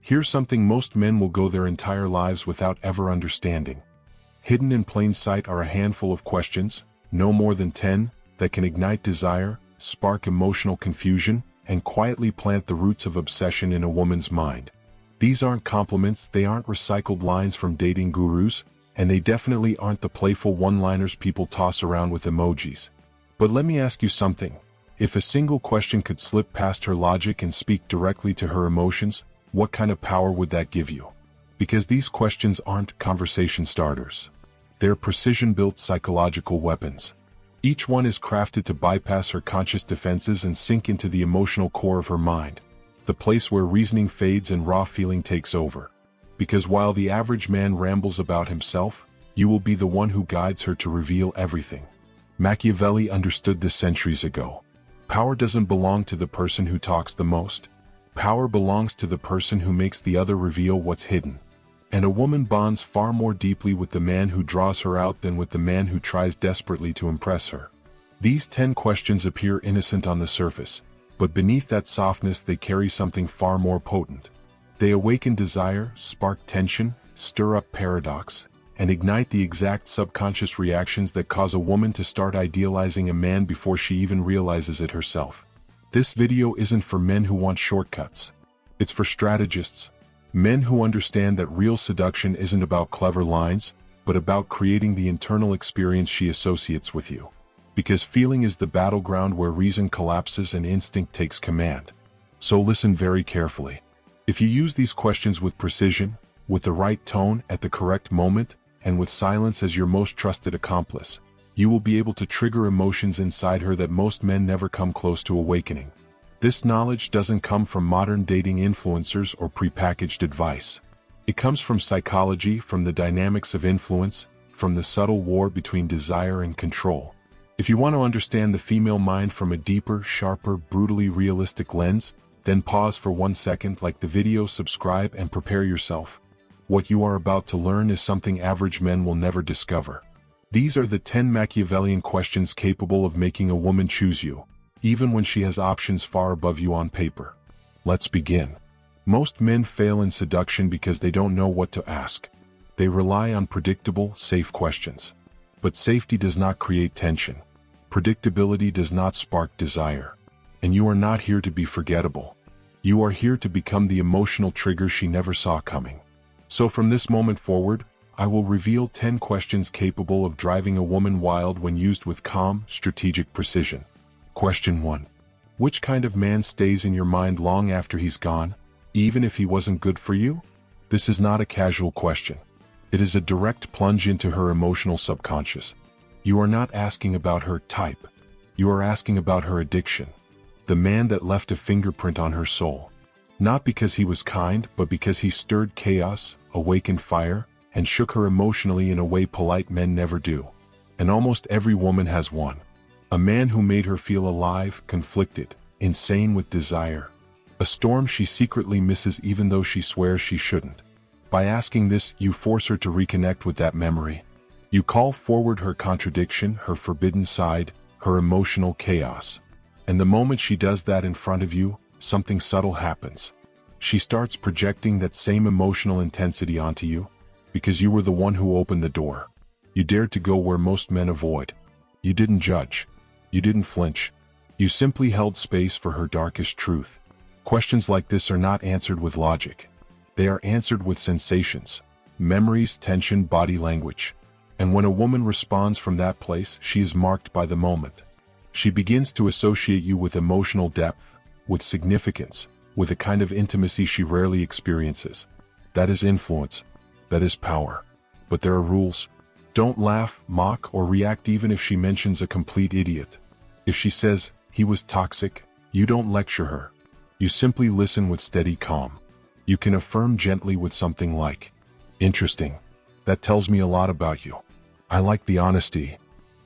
Here's something most men will go their entire lives without ever understanding. Hidden in plain sight are a handful of questions, no more than 10, that can ignite desire, spark emotional confusion, and quietly plant the roots of obsession in a woman's mind. These aren't compliments, they aren't recycled lines from dating gurus, and they definitely aren't the playful one-liners people toss around with emojis. But let me ask you something. If a single question could slip past her logic and speak directly to her emotions, what kind of power would that give you? Because these questions aren't conversation starters. They're precision-built psychological weapons. Each one is crafted to bypass her conscious defenses and sink into the emotional core of her mind, the place where reasoning fades and raw feeling takes over. Because while the average man rambles about himself, you will be the one who guides her to reveal everything. Machiavelli understood this centuries ago. Power doesn't belong to the person who talks the most. Power belongs to the person who makes the other reveal what's hidden. And a woman bonds far more deeply with the man who draws her out than with the man who tries desperately to impress her. These 10 questions appear innocent on the surface, but beneath that softness they carry something far more potent. They awaken desire, spark tension, stir up paradox, and ignite the exact subconscious reactions that cause a woman to start idealizing a man before she even realizes it herself. This video isn't for men who want shortcuts. It's for strategists. Men who understand that real seduction isn't about clever lines, but about creating the internal experience she associates with you. Because feeling is the battleground where reason collapses and instinct takes command. So listen very carefully. If you use these questions with precision, with the right tone at the correct moment, and with silence as your most trusted accomplice, you will be able to trigger emotions inside her that most men never come close to awakening. This knowledge doesn't come from modern dating influencers or prepackaged advice. It comes from psychology, from the dynamics of influence, from the subtle war between desire and control. If you want to understand the female mind from a deeper, sharper, brutally realistic lens, then pause for 1 second, like the video, subscribe, and prepare yourself. What you are about to learn is something average men will never discover. These are the 10 Machiavellian questions capable of making a woman choose you, even when she has options far above you on paper. Let's begin. Most men fail in seduction because they don't know what to ask. They rely on predictable, safe questions. But safety does not create tension. Predictability does not spark desire. And you are not here to be forgettable. You are here to become the emotional trigger she never saw coming. So from this moment forward, I will reveal 10 questions capable of driving a woman wild when used with calm, strategic precision. Question 1. Which kind of man stays in your mind long after he's gone, even if he wasn't good for you? This is not a casual question. It is a direct plunge into her emotional subconscious. You are not asking about her type. You are asking about her addiction. The man that left a fingerprint on her soul. Not because he was kind, but because he stirred chaos, awakened fire, and shook her emotionally in a way polite men never do. And almost every woman has one. A man who made her feel alive, conflicted, insane with desire. A storm she secretly misses even though she swears she shouldn't. By asking this, you force her to reconnect with that memory. You call forward her contradiction, her forbidden side, her emotional chaos. And the moment she does that in front of you, something subtle happens. She starts projecting that same emotional intensity onto you, because you were the one who opened the door. You dared to go where most men avoid. You didn't judge. You didn't flinch. You simply held space for her darkest truth. Questions like this are not answered with logic. They are answered with sensations, memories, tension, body language. And when a woman responds from that place, she is marked by the moment. She begins to associate you with emotional depth, with significance, with a kind of intimacy she rarely experiences. That is influence. That is power. But there are rules. Don't laugh, mock, or react even if she mentions a complete idiot. If she says, "He was toxic," you don't lecture her. You simply listen with steady calm. You can affirm gently with something like, "Interesting. That tells me a lot about you. I like the honesty."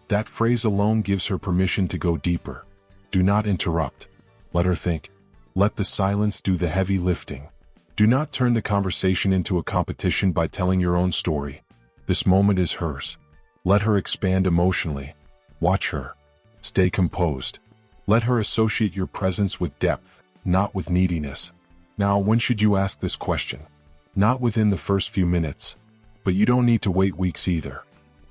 That phrase alone gives her permission to go deeper. Do not interrupt. Let her think. Let the silence do the heavy lifting. Do not turn the conversation into a competition by telling your own story. This moment is hers. Let her expand emotionally. Watch her. Stay composed. Let her associate your presence with depth, not with neediness. Now, when should you ask this question? Not within the first few minutes, but you don't need to wait weeks either.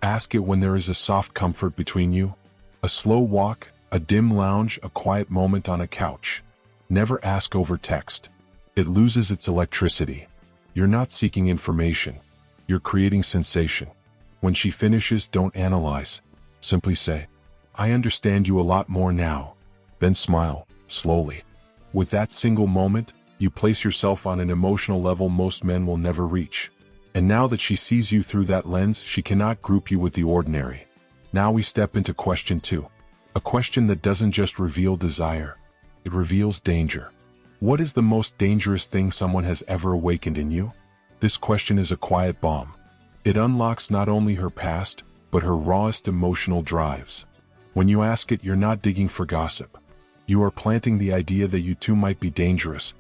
Ask it when there is a soft comfort between you, a slow walk, a dim lounge, a quiet moment on a couch. Never ask over text. It loses its electricity. You're not seeking information. You're creating sensation. When she finishes, don't analyze. Simply say, "I understand you a lot more now." Then smile, slowly. With that single moment, you place yourself on an emotional level most men will never reach. And now that she sees you through that lens, she cannot group you with the ordinary. Now we step into question 2. A question that doesn't just reveal desire, it reveals danger. What is the most dangerous thing someone has ever awakened in you? This question is a quiet bomb. It unlocks not only her past, but her rawest emotional drives. When you ask it, you're not digging for gossip. You are planting the idea that you too might be dangerous.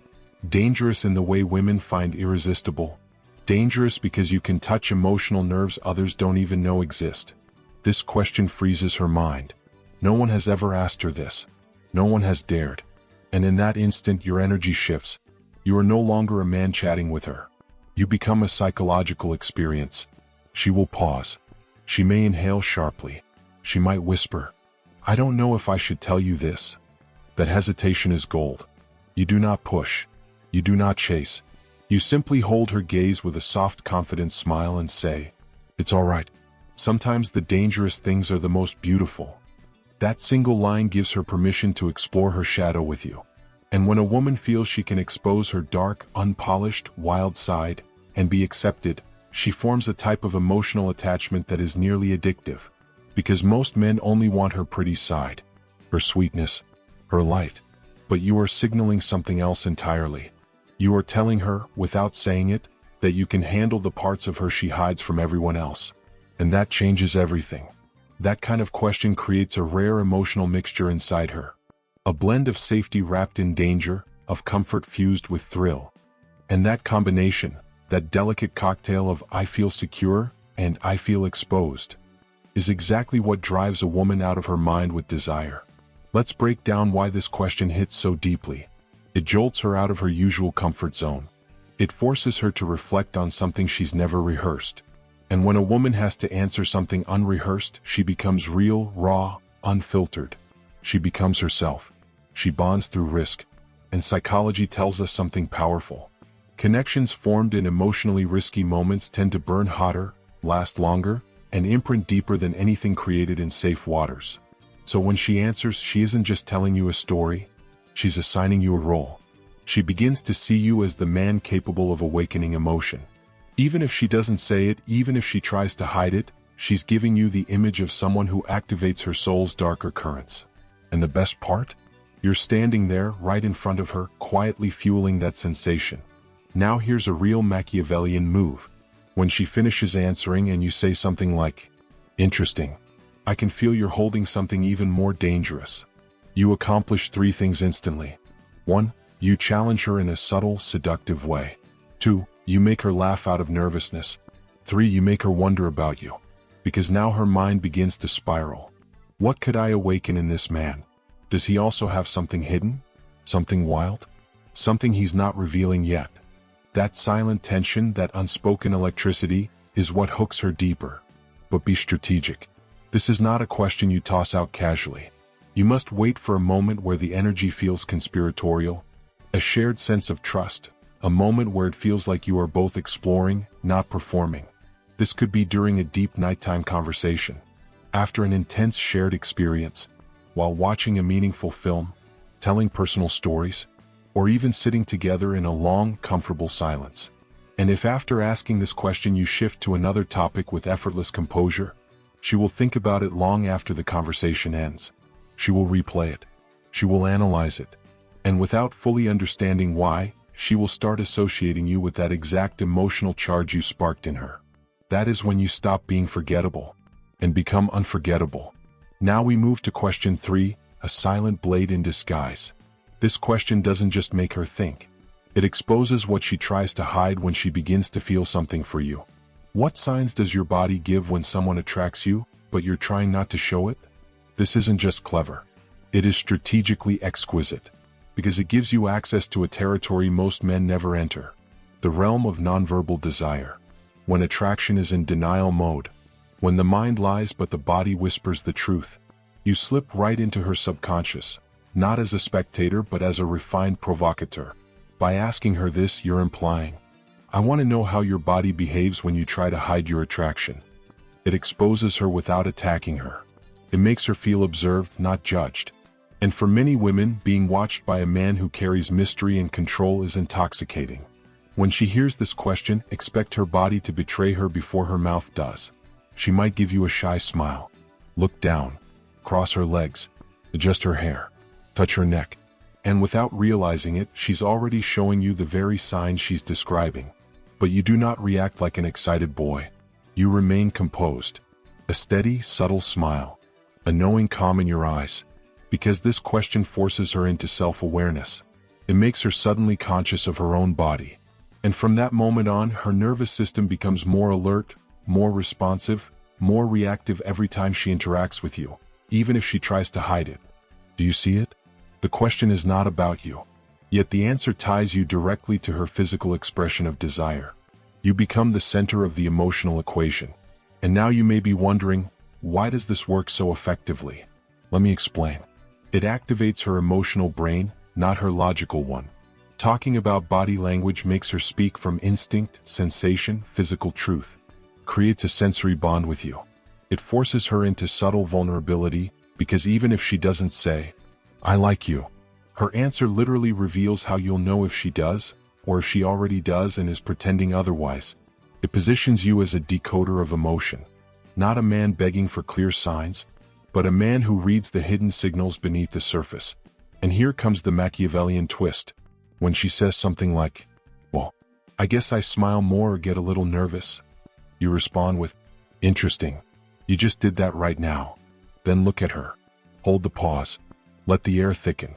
Dangerous in the way women find irresistible. Dangerous because you can touch emotional nerves others don't even know exist. This question freezes her mind. No one has ever asked her this. No one has dared. And in that instant your energy shifts. You are no longer a man chatting with her. You become a psychological experience. She will pause. She may inhale sharply. She might whisper, "I don't know if I should tell you this." That hesitation is gold. You do not push. You do not chase. You simply hold her gaze with a soft, confident smile and say, "It's all right." Sometimes the dangerous things are the most beautiful. That single line gives her permission to explore her shadow with you. And when a woman feels she can expose her dark, unpolished, wild side, and be accepted, she forms a type of emotional attachment that is nearly addictive. Because most men only want her pretty side, her sweetness, her light. But you are signaling something else entirely. You are telling her, without saying it, that you can handle the parts of her she hides from everyone else. And that changes everything. That kind of question creates a rare emotional mixture inside her. A blend of safety wrapped in danger, of comfort fused with thrill. And that combination, that delicate cocktail of "I feel secure" and "I feel exposed," is exactly what drives a woman out of her mind with desire. Let's break down why this question hits so deeply. It jolts her out of her usual comfort zone. It forces her to reflect on something she's never rehearsed. And when a woman has to answer something unrehearsed, she becomes real, raw, unfiltered. She becomes herself. She bonds through risk. And psychology tells us something powerful. Connections formed in emotionally risky moments tend to burn hotter, last longer, and imprint deeper than anything created in safe waters. So when she answers, she isn't just telling you a story, she's assigning you a role. She begins to see you as the man capable of awakening emotion. Even if she doesn't say it, even if she tries to hide it, she's giving you the image of someone who activates her soul's darker currents. And the best part? You're standing there, right in front of her, quietly fueling that sensation. Now here's a real Machiavellian move. When she finishes answering and you say something like, "Interesting. I can feel you're holding something even more dangerous." You accomplish 3 things instantly. 1. You challenge her in a subtle, seductive way. 2. You make her laugh out of nervousness. 3. You make her wonder about you. Because now her mind begins to spiral. What could I awaken in this man? Does he also have something hidden? Something wild? Something he's not revealing yet? That silent tension, that unspoken electricity, is what hooks her deeper. But be strategic. This is not a question you toss out casually. You must wait for a moment where the energy feels conspiratorial, a shared sense of trust, a moment where it feels like you are both exploring, not performing. This could be during a deep nighttime conversation, after an intense shared experience, while watching a meaningful film, telling personal stories, or even sitting together in a long, comfortable silence. And if after asking this question you shift to another topic with effortless composure, she will think about it long after the conversation ends. She will replay it. She will analyze it. And without fully understanding why, she will start associating you with that exact emotional charge you sparked in her. That is when you stop being forgettable and become unforgettable. Now we move to question 3, a silent blade in disguise. This question doesn't just make her think. It exposes what she tries to hide when she begins to feel something for you. What signs does your body give when someone attracts you, but you're trying not to show it? This isn't just clever. It is strategically exquisite. because it gives you access to a territory most men never enter. The realm of nonverbal desire. When attraction is in denial mode. When the mind lies but the body whispers the truth. You slip right into her subconscious, not as a spectator but as a refined provocateur. By asking her this, you're implying, I want to know how your body behaves when you try to hide your attraction. It exposes her without attacking her. It makes her feel observed, not judged. And for many women, being watched by a man who carries mystery and control is intoxicating. When she hears this question, expect her body to betray her before her mouth does. She might give you a shy smile, look down, cross her legs, adjust her hair, touch her neck. And without realizing it, she's already showing you the very signs she's describing. But you do not react like an excited boy. You remain composed. A steady, subtle smile. A knowing calm in your eyes. Because this question forces her into self-awareness. It makes her suddenly conscious of her own body. And from that moment on, her nervous system becomes more alert, more responsive, more reactive every time she interacts with you, even if she tries to hide it. Do you see it? The question is not about you. Yet the answer ties you directly to her physical expression of desire. You become the center of the emotional equation. And now you may be wondering, why does this work so effectively? Let me explain. It activates her emotional brain, not her logical one. Talking about body language makes her speak from instinct, sensation, physical truth. Creates a sensory bond with you. It forces her into subtle vulnerability, because even if she doesn't say, I like you, her answer literally reveals how you'll know if she does, or if she already does and is pretending otherwise. It positions you as a decoder of emotion. Not a man begging for clear signs, but a man who reads the hidden signals beneath the surface. And here comes the Machiavellian twist. When she says something like, well, I guess I smile more or get a little nervous. You respond with, interesting. You just did that right now. Then look at her. Hold the pause. Let the air thicken.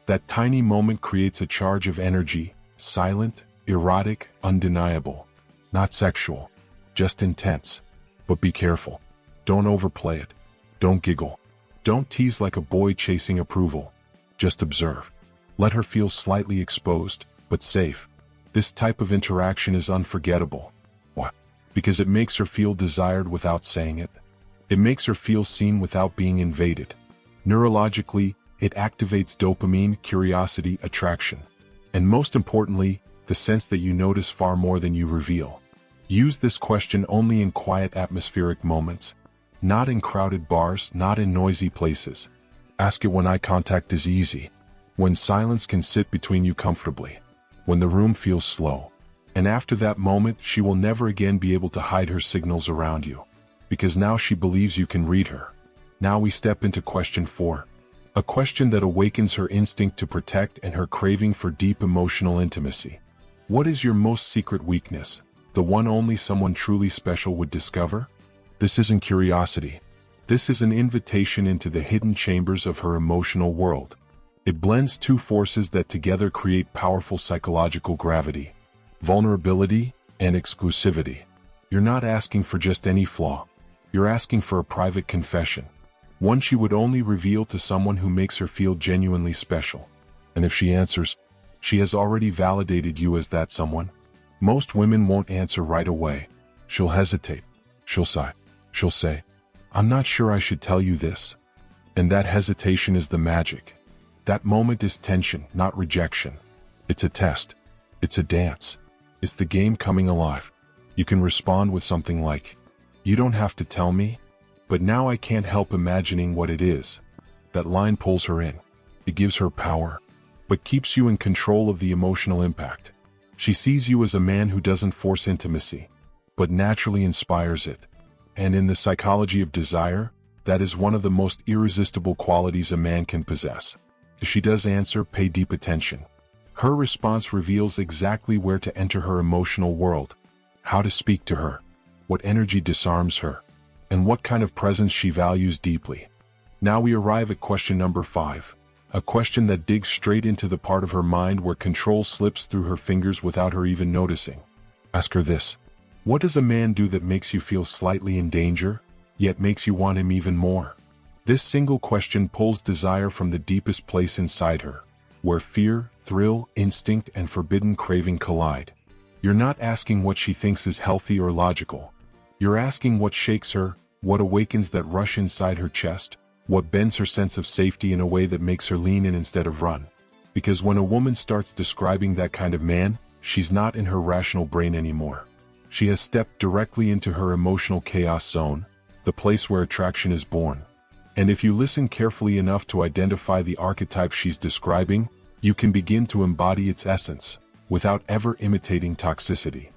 That tiny moment creates a charge of energy, silent, erotic, undeniable. Not sexual, just intense. But be careful. Don't overplay it. Don't giggle. Don't tease like a boy chasing approval. Just observe. Let her feel slightly exposed, but safe. This type of interaction is unforgettable. Why? Because it makes her feel desired without saying it. It makes her feel seen without being invaded. Neurologically, it activates dopamine, curiosity, attraction. And most importantly, the sense that you notice far more than you reveal. Use this question only in quiet atmospheric moments. Not in crowded bars, not in noisy places. Ask it when eye contact is easy. When silence can sit between you comfortably. When the room feels slow. And after that moment, she will never again be able to hide her signals around you. Because now she believes you can read her. Now we step into question 4. A question that awakens her instinct to protect and her craving for deep emotional intimacy. What is your most secret weakness? The one only someone truly special would discover? This isn't curiosity. This is an invitation into the hidden chambers of her emotional world. It blends two forces that together create powerful psychological gravity. Vulnerability and exclusivity. You're not asking for just any flaw. You're asking for a private confession. One she would only reveal to someone who makes her feel genuinely special. And if she answers, she has already validated you as that someone. Most women won't answer right away. She'll hesitate. She'll sigh. She'll say, I'm not sure I should tell you this. And that hesitation is the magic. That moment is tension, not rejection. It's a test. It's a dance. It's the game coming alive. You can respond with something like, you don't have to tell me, but now I can't help imagining what it is. That line pulls her in. It gives her power, but keeps you in control of the emotional impact. She sees you as a man who doesn't force intimacy, but naturally inspires it. And in the psychology of desire, that is one of the most irresistible qualities a man can possess. If she does answer, pay deep attention. Her response reveals exactly where to enter her emotional world, how to speak to her, what energy disarms her, and what kind of presence she values deeply. Now we arrive at question number 5, a question that digs straight into the part of her mind where control slips through her fingers without her even noticing. Ask her this. What does a man do that makes you feel slightly in danger, yet makes you want him even more? This single question pulls desire from the deepest place inside her. where fear, thrill, instinct, and forbidden craving collide. You're not asking what she thinks is healthy or logical. You're asking what shakes her, what awakens that rush inside her chest, what bends her sense of safety in a way that makes her lean in instead of run. Because when a woman starts describing that kind of man, she's not in her rational brain anymore. She has stepped directly into her emotional chaos zone, the place where attraction is born. And if you listen carefully enough to identify the archetype she's describing, you can begin to embody its essence, without ever imitating toxicity.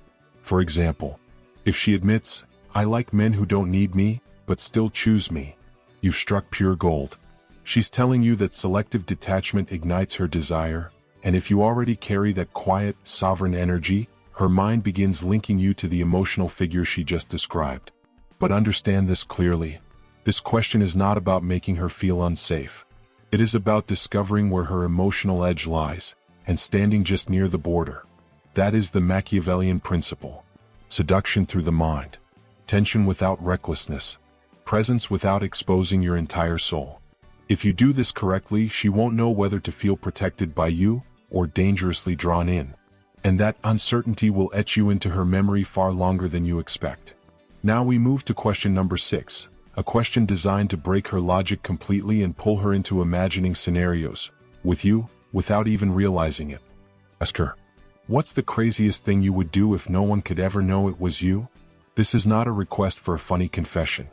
For example, if she admits, "I like men who don't need me, but still choose me," you've struck pure gold. She's telling you that selective detachment ignites her desire, and if you already carry that quiet, sovereign energy, her mind begins linking you to the emotional figure she just described. But understand this clearly. This question is not about making her feel unsafe. It is about discovering where her emotional edge lies, and standing just near the border. That is the Machiavellian principle. Seduction through the mind. Tension without recklessness. Presence without exposing your entire soul. If you do this correctly, she won't know whether to feel protected by you, or dangerously drawn in. And that uncertainty will etch you into her memory far longer than you expect. Now we move to question number 6. A question designed to break her logic completely and pull her into imagining scenarios, with you, without even realizing it. Ask her, what's the craziest thing you would do if no one could ever know it was you? This is not a request for a funny confession.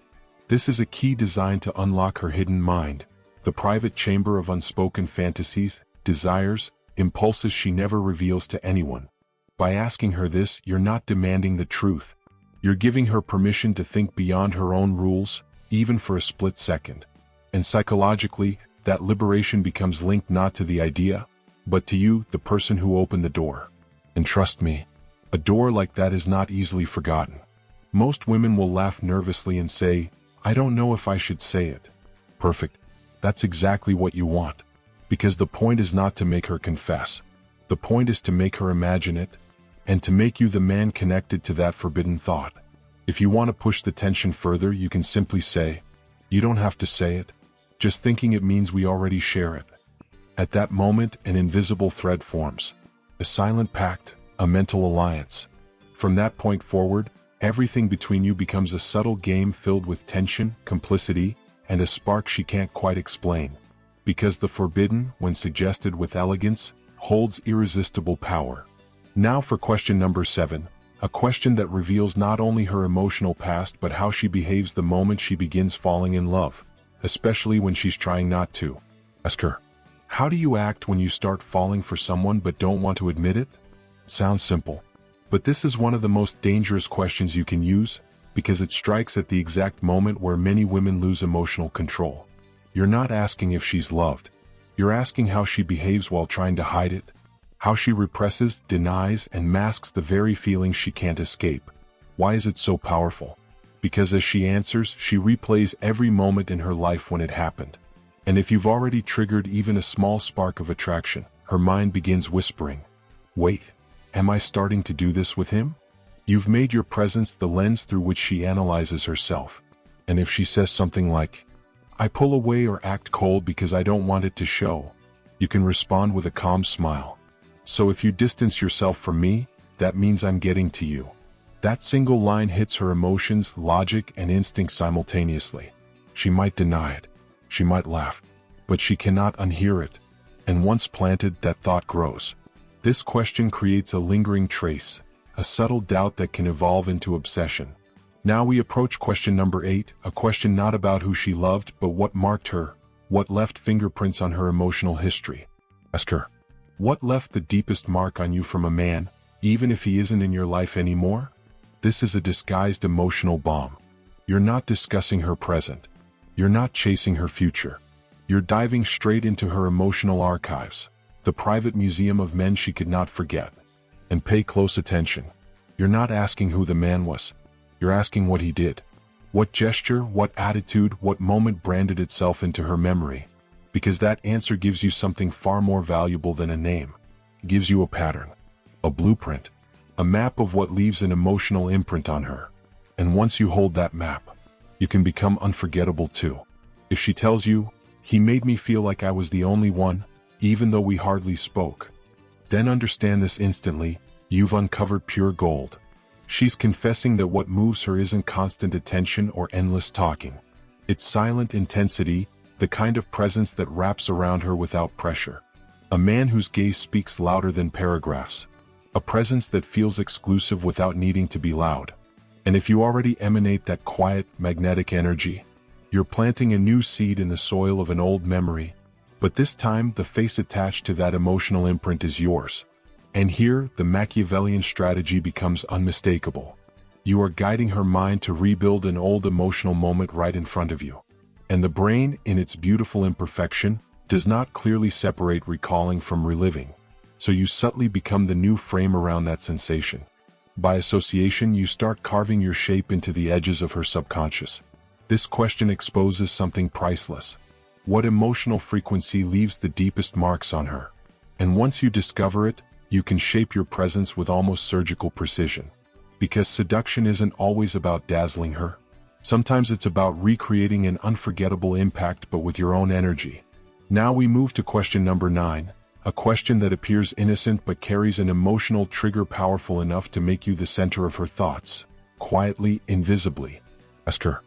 This is a key designed to unlock her hidden mind, the private chamber of unspoken fantasies, desires, impulses she never reveals to anyone. By asking her this, you're not demanding the truth. You're giving her permission to think beyond her own rules, even for a split second. And psychologically, that liberation becomes linked not to the idea, but to you, the person who opened the door. And trust me, a door like that is not easily forgotten. Most women will laugh nervously and say, "I don't know if I should say it." Perfect. That's exactly what you want. Because the point is not to make her confess. The point is to make her imagine it, and to make you the man connected to that forbidden thought. If you want to push the tension further, you can simply say, "You don't have to say it. Just thinking it means we already share it." At that moment, an invisible thread forms. A silent pact, a mental alliance. From that point forward, everything between you becomes a subtle game filled with tension, complicity, and a spark she can't quite explain. Because the forbidden, when suggested with elegance, holds irresistible power. Now for question number 7, a question that reveals not only her emotional past but how she behaves the moment she begins falling in love, especially when she's trying not to. Ask her, how do you act when you start falling for someone but don't want to admit it? Sounds simple. But this is one of the most dangerous questions you can use, because it strikes at the exact moment where many women lose emotional control. You're not asking if she's loved. You're asking how she behaves while trying to hide it. How she represses, denies, and masks the very feelings she can't escape. Why is it so powerful? Because as she answers, she replays every moment in her life when it happened. And if you've already triggered even a small spark of attraction, her mind begins whispering, "Wait, am I starting to do this with him?" You've made your presence the lens through which she analyzes herself. And if she says something like, "I pull away or act cold because I don't want it to show," you can respond with a calm smile. "So if you distance yourself from me, that means I'm getting to you." That single line hits her emotions, logic, and instinct simultaneously. She might deny it. She might laugh. But she cannot unhear it. And once planted, that thought grows. This question creates a lingering trace, a subtle doubt that can evolve into obsession. Now we approach question number 8, a question not about who she loved, but what marked her, what left fingerprints on her emotional history. Ask her, what left the deepest mark on you from a man, even if he isn't in your life anymore? This is a disguised emotional bomb. You're not discussing her present. You're not chasing her future. You're diving straight into her emotional archives, the private museum of men she could not forget. And pay close attention. You're not asking who the man was. You're asking what he did. What gesture, what attitude, what moment branded itself into her memory. Because that answer gives you something far more valuable than a name. It gives you a pattern, a blueprint, a map of what leaves an emotional imprint on her. And once you hold that map, you can become unforgettable too. If she tells you, "He made me feel like I was the only one," even though we hardly spoke. Then understand this instantly, you've uncovered pure gold. She's confessing that what moves her isn't constant attention or endless talking. It's silent intensity, the kind of presence that wraps around her without pressure. A man whose gaze speaks louder than paragraphs. A presence that feels exclusive without needing to be loud. And if you already emanate that quiet, magnetic energy, you're planting a new seed in the soil of an old memory. But this time, the face attached to that emotional imprint is yours. And here, the Machiavellian strategy becomes unmistakable. You are guiding her mind to rebuild an old emotional moment right in front of you. And the brain, in its beautiful imperfection, does not clearly separate recalling from reliving. So you subtly become the new frame around that sensation. By association, you start carving your shape into the edges of her subconscious. This question exposes something priceless. What emotional frequency leaves the deepest marks on her? And once you discover it, you can shape your presence with almost surgical precision. Because seduction isn't always about dazzling her. Sometimes it's about recreating an unforgettable impact but with your own energy. Now we move to question number 9, a question that appears innocent but carries an emotional trigger powerful enough to make you the center of her thoughts, quietly, invisibly. Ask her,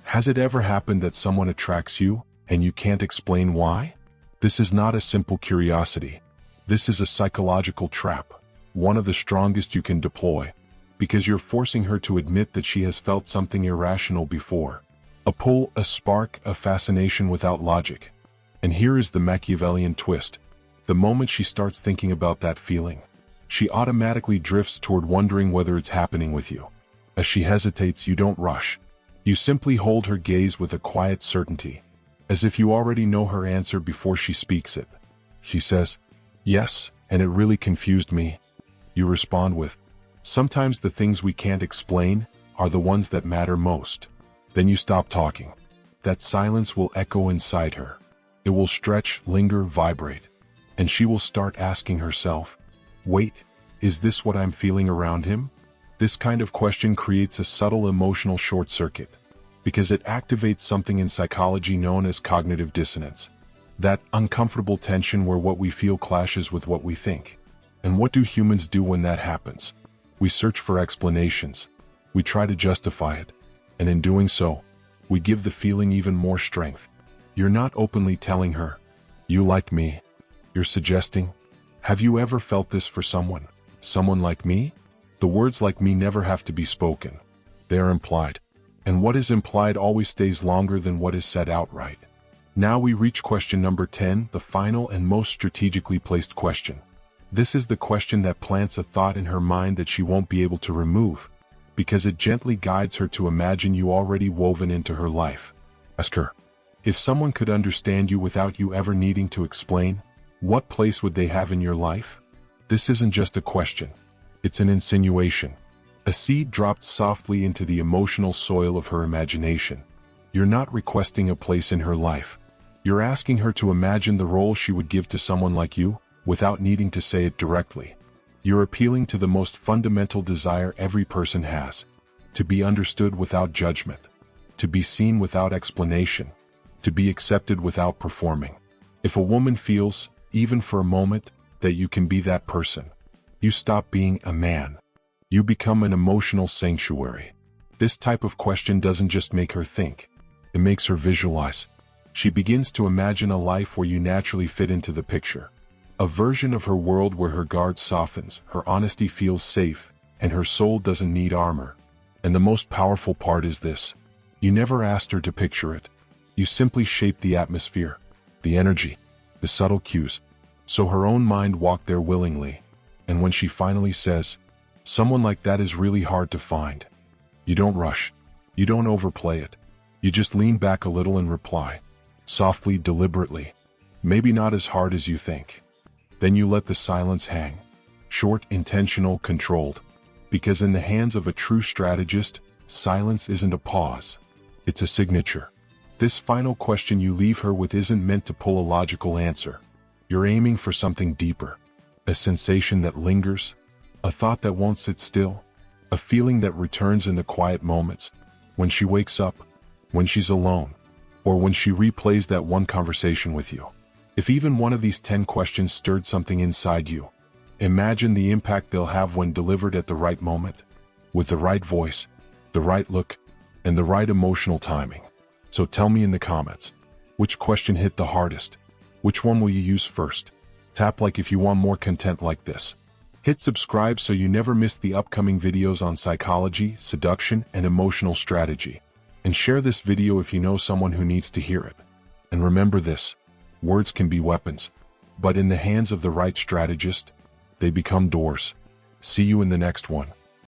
has it ever happened that someone attracts you, and you can't explain why? This is not a simple curiosity. This is a psychological trap, one of the strongest you can deploy, because you're forcing her to admit that she has felt something irrational before. A pull, a spark, a fascination without logic. And here is the Machiavellian twist. The moment she starts thinking about that feeling, she automatically drifts toward wondering whether it's happening with you. As she hesitates, you don't rush. You simply hold her gaze with a quiet certainty, as if you already know her answer before she speaks it. She says, "Yes, and it really confused me." You respond with, "Sometimes the things we can't explain are the ones that matter most." Then you stop talking. That silence will echo inside her. It will stretch, linger, vibrate. And she will start asking herself, "Wait, is this what I'm feeling around him?" This kind of question creates a subtle emotional short circuit, because it activates something in psychology known as cognitive dissonance. That uncomfortable tension where what we feel clashes with what we think. And what do humans do when that happens? We search for explanations. We try to justify it. And in doing so, we give the feeling even more strength. You're not openly telling her, "You like me." You're suggesting, "Have you ever felt this for someone? Someone like me?" The words "like me" never have to be spoken. They are implied. And what is implied always stays longer than what is said outright. Now we reach question number 10, the final and most strategically placed question. This is the question that plants a thought in her mind that she won't be able to remove, because it gently guides her to imagine you already woven into her life. Ask her, if someone could understand you without you ever needing to explain, what place would they have in your life? This isn't just a question. It's an insinuation. A seed dropped softly into the emotional soil of her imagination. You're not requesting a place in her life. You're asking her to imagine the role she would give to someone like you, without needing to say it directly. You're appealing to the most fundamental desire every person has. To be understood without judgment. To be seen without explanation. To be accepted without performing. If a woman feels, even for a moment, that you can be that person, you stop being a man. You become an emotional sanctuary. This type of question doesn't just make her think. It makes her visualize. She begins to imagine a life where you naturally fit into the picture. A version of her world where her guard softens, her honesty feels safe, and her soul doesn't need armor. And the most powerful part is this. You never asked her to picture it. You simply shaped the atmosphere, the energy, the subtle cues, so her own mind walked there willingly. And when she finally says, "Someone like that is really hard to find," you don't rush. You don't overplay it. You just lean back a little and reply, softly, deliberately, "Maybe not as hard as you think." Then you let the silence hang. Short, intentional, controlled. Because in the hands of a true strategist, silence isn't a pause. It's a signature. This final question you leave her with isn't meant to pull a logical answer. You're aiming for something deeper. A sensation that lingers. A thought that won't sit still. A feeling that returns in the quiet moments. When she wakes up. When she's alone. Or when she replays that one conversation with you. If even one of these 10 questions stirred something inside you, imagine the impact they'll have when delivered at the right moment, with the right voice, the right look, and the right emotional timing. So tell me in the comments, which question hit the hardest? Which one will you use first? Tap like if you want more content like this. Hit subscribe so you never miss the upcoming videos on psychology, seduction, and emotional strategy. And share this video if you know someone who needs to hear it. And remember this, words can be weapons, but in the hands of the right strategist, they become doors. See you in the next one.